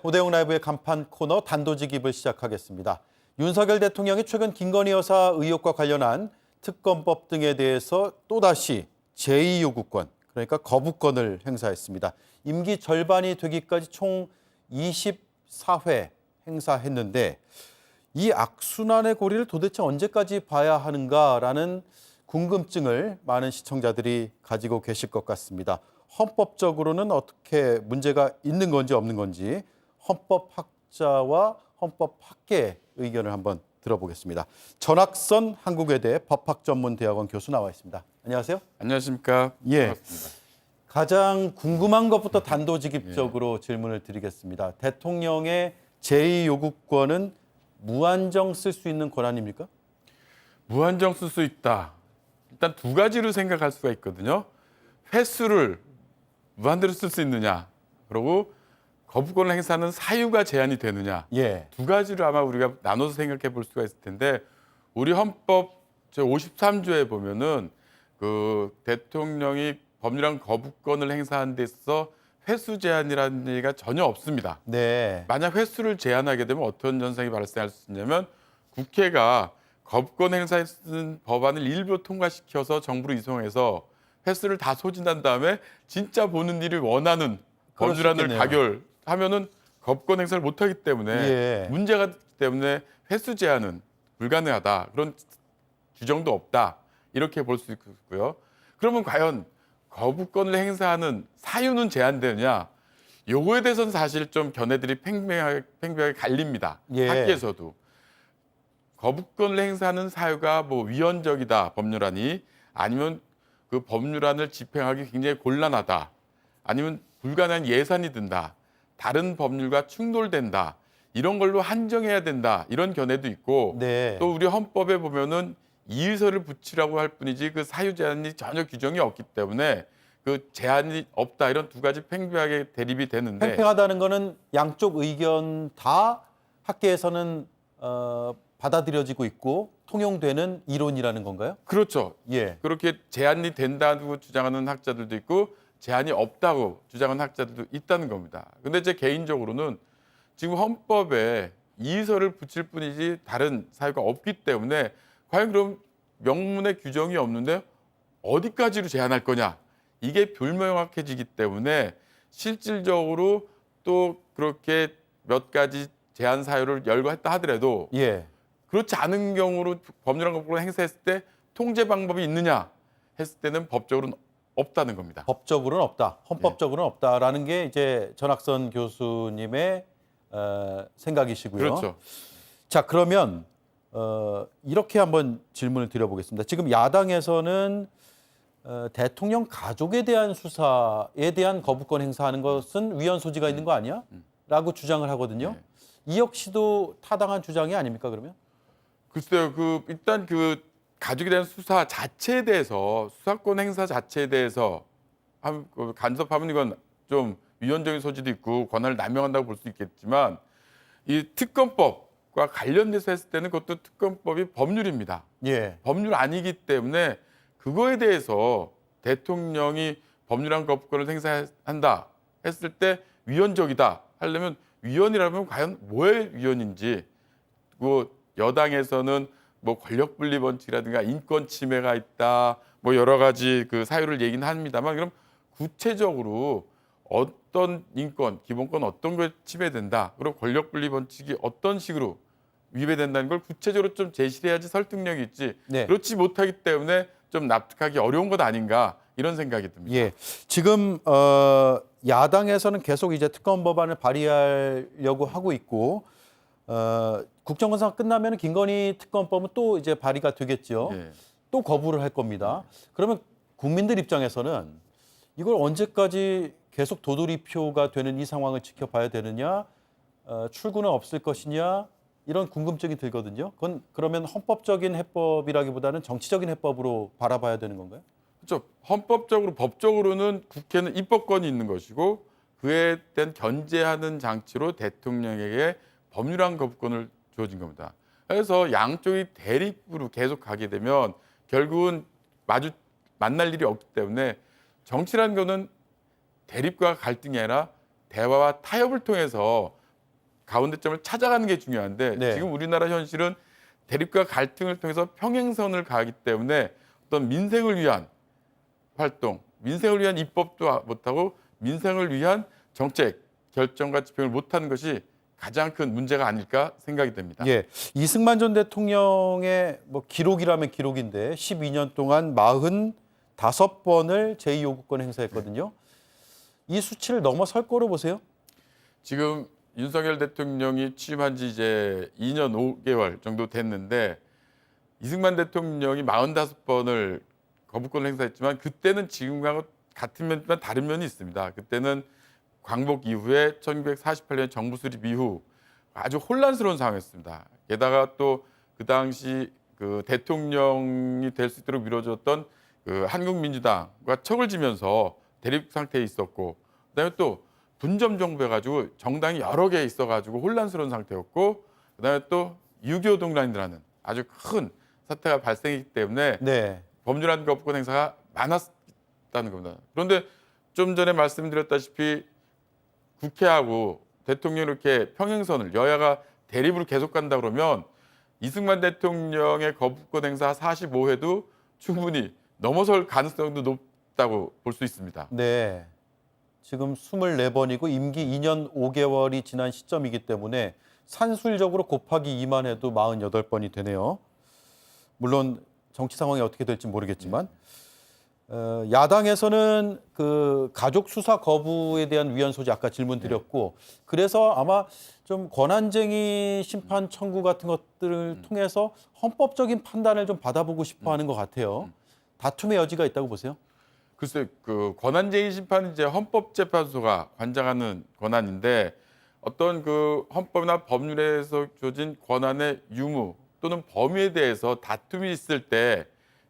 오대영 라이브의 간판 코너 단도직입을 시작하겠습니다. 윤석열 대통령이 최근 김건희 여사 의혹과 관련한 특검법 등에 대해서 또다시 제2요구권, 그러니까 거부권을 행사했습니다. 임기 절반이 되기까지 총 24회 행사했는데 이 악순환의 고리를 도대체 언제까지 봐야 하는가라는 궁금증을 많은 시청자들이 가지고 계실 것 같습니다. 헌법적으로는 어떻게 문제가 있는 건지 없는 건지 헌법학자와 헌법학계의 의견을 한번 들어보겠습니다. 전학선 한국외대 법학전문대학원 교수 나와 있습니다. 안녕하세요. 안녕하십니까. 예. 반갑습니다. 가장 궁금한 것부터 단도직입적으로 질문을 드리겠습니다. 대통령의 제2요구권은 무한정 쓸 수 있는 권한입니까? 무한정 쓸 수 있다. 일단 두 가지로 생각할 수가 있거든요. 횟수를 무한대로 쓸 수 있느냐, 그리고 거부권을 행사하는 사유가 제한이 되느냐. 예. 두 가지로 아마 우리가 나눠서 생각해 볼 수가 있을 텐데, 우리 헌법 제53조에 보면은 그 대통령이 법률안 거부권을 행사하는 데 있어서 횟수 제한이라는 얘기가 전혀 없습니다. 네. 만약 횟수를 제한하게 되면 어떤 현상이 발생할 수 있냐면, 국회가 거부권 행사에 쓰는 법안을 일부 통과시켜서 정부로 이송해서 횟수를 다 소진한 다음에 진짜 보는 일을 원하는 그럴 수 법률안을 있겠네요. 가결하면은 거부권 행사를 못하기 때문에 예. 문제가 되기 때문에 횟수 제한은 불가능하다. 그런 규정도 없다. 이렇게 볼 수 있고요. 그러면 과연 거부권을 행사하는 사유는 제한되느냐? 요거에 대해서는 사실 좀 견해들이 팽팽하게 갈립니다. 예. 학계에서도. 거부권을 행사하는 사유가 뭐 위헌적이다, 법률안이. 아니면 그 법률안을 집행하기 굉장히 곤란하다. 아니면 불가능한 예산이 든다. 다른 법률과 충돌된다. 이런 걸로 한정해야 된다. 이런 견해도 있고 네. 또 우리 헌법에 보면은 이의서를 붙이라고 할 뿐이지 그 사유 제한이 전혀 규정이 없기 때문에 그 제한이 없다. 이런 두 가지 팽팽하게 대립이 되는데 팽팽하다는 거는 양쪽 의견 다 학계에서는 받아들여지고 있고 통용되는 이론이라는 건가요? 그렇죠. 예. 그렇게 제한이 된다고 주장하는 학자들도 있고 제한이 없다고 주장하는 학자들도 있다는 겁니다. 근데 제 개인적으로는 지금 헌법에 이의서를 붙일 뿐이지 다른 사유가 없기 때문에 과연 그럼 명문의 규정이 없는데 어디까지로 제한할 거냐? 이게 불명확해지기 때문에 실질적으로 또 그렇게 몇 가지 제한 사유를 열거했다 하더라도 예. 그렇지 않은 경우로 법률안 거부권을 행사했을 때 통제 방법이 있느냐 했을 때는 법적으로는 없다는 겁니다. 법적으로는 없다. 헌법적으로는 없다라는 게 이제 전학선 교수님의 생각이시고요. 그렇죠. 자, 그러면 이렇게 한번 질문을 드려보겠습니다. 지금 야당에서는 대통령 가족에 대한 수사에 대한 거부권 행사하는 것은 위헌 소지가 있는 거 아니야? 라고 주장을 하거든요. 네. 이 역시도 타당한 주장이 아닙니까, 그러면? 글쎄요, 일단 가족에 대한 수사 자체에 대해서 수사권 행사 자체에 대해서 간섭하면 이건 좀 위헌적인 소지도 있고 권한을 남용한다고 볼 수 있겠지만 이 특검법과 관련돼서 했을 때는 그것도 특검법이 법률입니다. 예. 법률 아니기 때문에 그거에 대해서 대통령이 법률안 거부권을 행사한다 했을 때 위헌적이다 하려면 위헌이라면 과연 뭐의 위헌인지 여당에서는 뭐 권력 분리 원칙이라든가 인권 침해가 있다 뭐 여러 가지 그 사유를 얘기는 합니다만 그럼 구체적으로 어떤 인권 기본권 어떤 걸 침해된다 그리고 권력 분리 원칙이 어떤 식으로 위배된다는 걸 구체적으로 좀 제시를 해야지 설득력이 있지 네. 그렇지 못하기 때문에 좀 납득하기 어려운 것 아닌가 이런 생각이 듭니다. 예. 지금 야당에서는 계속 이제 특검 법안을 발의하려고 하고 있고 국정감사가 끝나면 김건희 특검법은 또 이제 발의가 되겠죠. 예. 또 거부를 할 겁니다. 그러면 국민들 입장에서는 이걸 언제까지 계속 도돌이표가 되는 이 상황을 지켜봐야 되느냐, 출구는 없을 것이냐 이런 궁금증이 들거든요. 그건 그러면 헌법적인 해법이라기보다는 정치적인 해법으로 바라봐야 되는 건가요? 그렇죠. 헌법적으로 법적으로는 국회는 입법권이 있는 것이고 그에 대한 견제하는 장치로 대통령에게 법률안 거부권을 주어진 겁니다. 그래서 양쪽이 대립으로 계속 가게 되면 결국은 만날 일이 없기 때문에 정치라는 거는 대립과 갈등이 아니라 대화와 타협을 통해서 가운데점을 찾아가는 게 중요한데 네. 지금 우리나라 현실은 대립과 갈등을 통해서 평행선을 가기 때문에 어떤 민생을 위한 활동, 민생을 위한 입법도 못하고 민생을 위한 정책, 결정과 집행을 못하는 것이 가장 큰 문제가 아닐까 생각이 됩니다. 예, 이승만 전 대통령의 뭐 기록이라면 기록인데 12년 동안 45번을 제2요구권 행사했거든요. 이 수치를 넘어설 거로 보세요? 지금 윤석열 대통령이 취임한 지 이제 2년 5개월 정도 됐는데 이승만 대통령이 45번을 거부권을 행사했지만 그때는 지금과 같은 면이지만 다른 면이 있습니다. 그때는 광복 이후에 1948년 정부 수립 이후 아주 혼란스러운 상황이었습니다. 게다가 또 그 당시 그 대통령이 될 수 있도록 미뤄졌던 그 한국민주당과 척을 지면서 대립 상태에 있었고, 그다음에 또 분점 정부해가지고 정당이 여러 개 있어가지고 혼란스러운 상태였고, 그다음에 또 6.25 동란이라는 아주 큰 사태가 발생했기 때문에 네. 법률안 거부권 행사가 많았다는 겁니다. 그런데 좀 전에 말씀드렸다시피 국회하고 대통령이 이렇게 평행선을 여야가 대립으로 계속 간다 그러면 이승만 대통령의 거부권 행사 45회도 충분히 넘어설 가능성도 높다고 볼 수 있습니다. 네. 지금 24번이고 임기 2년 5개월이 지난 시점이기 때문에 산술적으로 곱하기 2만 해도 48번이 되네요. 물론 정치 상황이 어떻게 될지 모르겠지만 야당에서는 그 가족 수사 거부에 대한 위헌 소지 아까 질문 드렸고 그래서 아마 좀 권한쟁의 심판 청구 같은 것들을 통해서 헌법적인 판단을 좀 받아보고 싶어 하는 것 같아요. 다툼의 여지가 있다고 보세요? 글쎄, 그 권한쟁의 심판은 이제 헌법재판소가 관장하는 권한인데 어떤 그 헌법이나 법률에서 주어진 권한의 유무 또는 범위에 대해서 다툼이 있을 때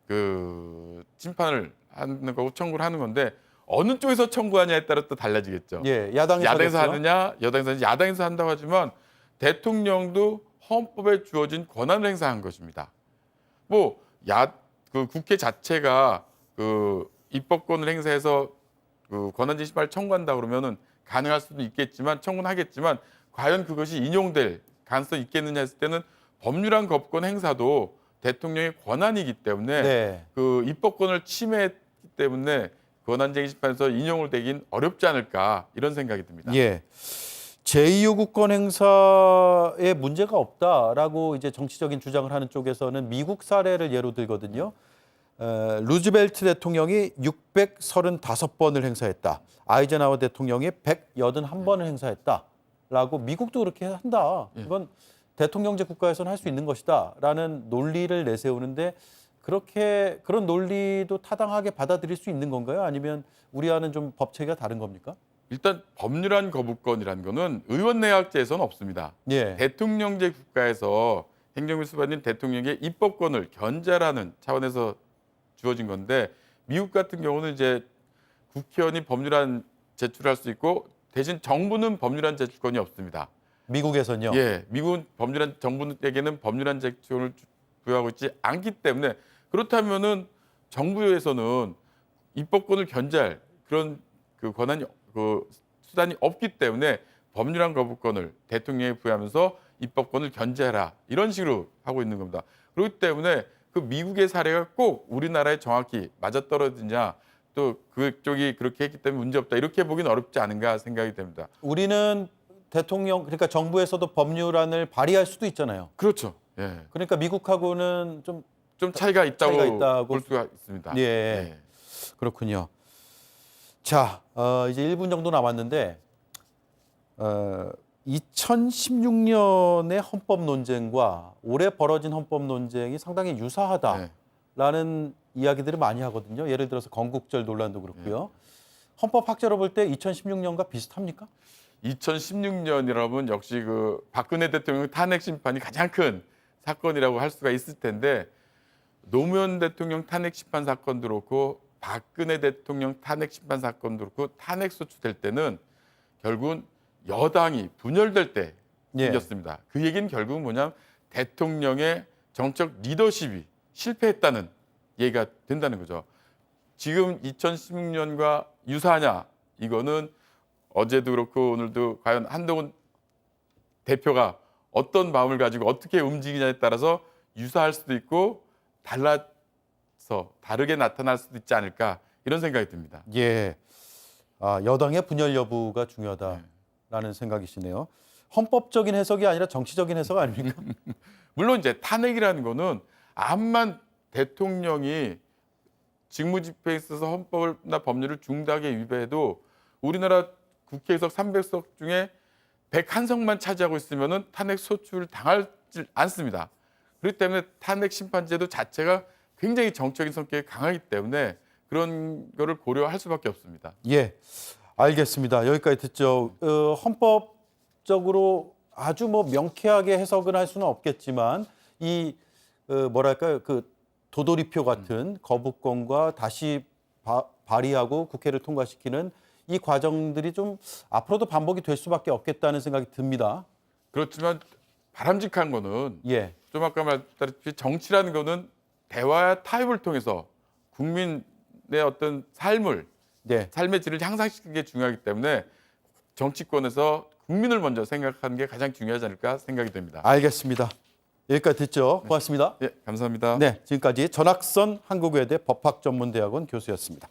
그 심판을 하는 거고 청구를 하는 건데 어느 쪽에서 청구하냐에 따라 또 달라지겠죠. 예, 야당에서 야당에서 하겠어요? 하느냐, 여당에서 하느냐. 야당에서 한다고 하지만 대통령도 헌법에 주어진 권한을 행사한 것입니다. 그 국회 자체가 그 입법권을 행사해서 그 권한쟁의 심판을 청구한다 그러면은 가능할 수도 있겠지만 청구는 하겠지만 과연 그것이 인용될 가능성이 있겠느냐 했을 때는 법률안 거부권 행사도 대통령의 권한이기 때문에 네. 그 입법권을 침해했기 때문에 권한쟁의 심판에서 인용을 되긴 어렵지 않을까 이런 생각이 듭니다. 예. 제2요구권 행사에 문제가 없다라고 이제 정치적인 주장을 하는 쪽에서는 미국 사례를 예로 들거든요. 루즈벨트 대통령이 635번을 행사했다. 아이젠하워 대통령이 181번을 행사했다라고 미국도 그렇게 한다. 이건 대통령제 국가에서는 할 수 있는 것이다라는 논리를 내세우는데 그런 논리도 타당하게 받아들일 수 있는 건가요? 아니면 우리와는 좀 법체가 다른 겁니까? 일단 법률안 거부권이라는 거는 의원 내각제에서는 없습니다. 예. 대통령제 국가에서 행정부 수반인 대통령의 입법권을 견제하라는 차원에서 주어진 건데 미국 같은 경우는 이제 국회의원이 법률안 제출할 수 있고 대신 정부는 법률안 제출권이 없습니다. 미국에서는요. 예, 미국은 정부에게는 법률안 제출을 부여하고 있지 않기 때문에 그렇다면은 정부에서는 입법권을 견제할 그런 그 권한이 그 수단이 없기 때문에 법률안 거부권을 대통령에 부여하면서 입법권을 견제하라 이런 식으로 하고 있는 겁니다. 그렇기 때문에 그 미국의 사례가 꼭 우리나라에 정확히 맞아떨어지냐 또 그쪽이 그렇게 했기 때문에 문제없다 이렇게 보기는 어렵지 않은가 생각이 됩니다. 우리는 대통령 그러니까 정부에서도 법률안을 발의할 수도 있잖아요. 그렇죠. 예. 그러니까 미국하고는 좀 차이가 차이가 있다고 볼 수가 있습니다. 예. 그렇군요. 자, 이제 1분 정도 남았는데 2016년의 헌법 논쟁과 올해 벌어진 헌법 논쟁이 상당히 유사하다라는 이야기들을 많이 하거든요. 예를 들어서 건국절 논란도 그렇고요. 헌법 학자로 볼 때 2016년과 비슷합니까? 2016년이라면 역시 그 박근혜 대통령 탄핵 심판이 가장 큰 사건이라고 할 수가 있을 텐데 노무현 대통령 탄핵 심판 사건도 그렇고 박근혜 대통령 탄핵 심판 사건도 그렇고 탄핵 소추될 때는 결국은 여당이 분열될 때 생겼습니다. 그 얘기는 결국은 뭐냐면 대통령의 정책 리더십이 실패했다는 얘기가 된다는 거죠. 지금 2016년과 유사하냐? 이거는 어제도 그렇고 오늘도 과연 한동훈 대표가 어떤 마음을 가지고 어떻게 움직이냐에 따라서 유사할 수도 있고 달라서 다르게 나타날 수도 있지 않을까 이런 생각이 듭니다. 예. 여당의 분열 여부가 중요하다라는 생각이시네요. 헌법적인 해석이 아니라 정치적인 해석 아닙니까? 물론 이제 탄핵이라는 거는 암만 대통령이 직무 집행에 있어서 헌법이나 법률을 중대하게 위배해도 우리나라 국회의석 300석 중에 101석만 차지하고 있으면은 탄핵 소추를 당하지 않습니다. 그렇기 때문에 탄핵 심판제도 자체가 굉장히 정적인 성격이 강하기 때문에 그런 거를 고려할 수밖에 없습니다. 예, 알겠습니다. 여기까지 듣죠. 헌법적으로 아주 뭐 명쾌하게 해석을 할 수는 없겠지만 이 뭐랄까요, 그 도돌이표 같은 거부권과 다시 발의하고 국회를 통과시키는 이 과정들이 좀 앞으로도 반복이 될 수밖에 없겠다는 생각이 듭니다. 그렇지만 바람직한 거는 예, 좀 아까 말했다시피 정치라는 거는 대화와 타협을 통해서 국민의 어떤 삶의 질을 향상시키는 게 중요하기 때문에 정치권에서 국민을 먼저 생각하는 게 가장 중요하지 않을까 생각이 됩니다. 알겠습니다. 여기까지 듣죠. 고맙습니다. 예, 감사합니다. 네, 지금까지 전학선 한국외대 법학전문대학원 교수였습니다.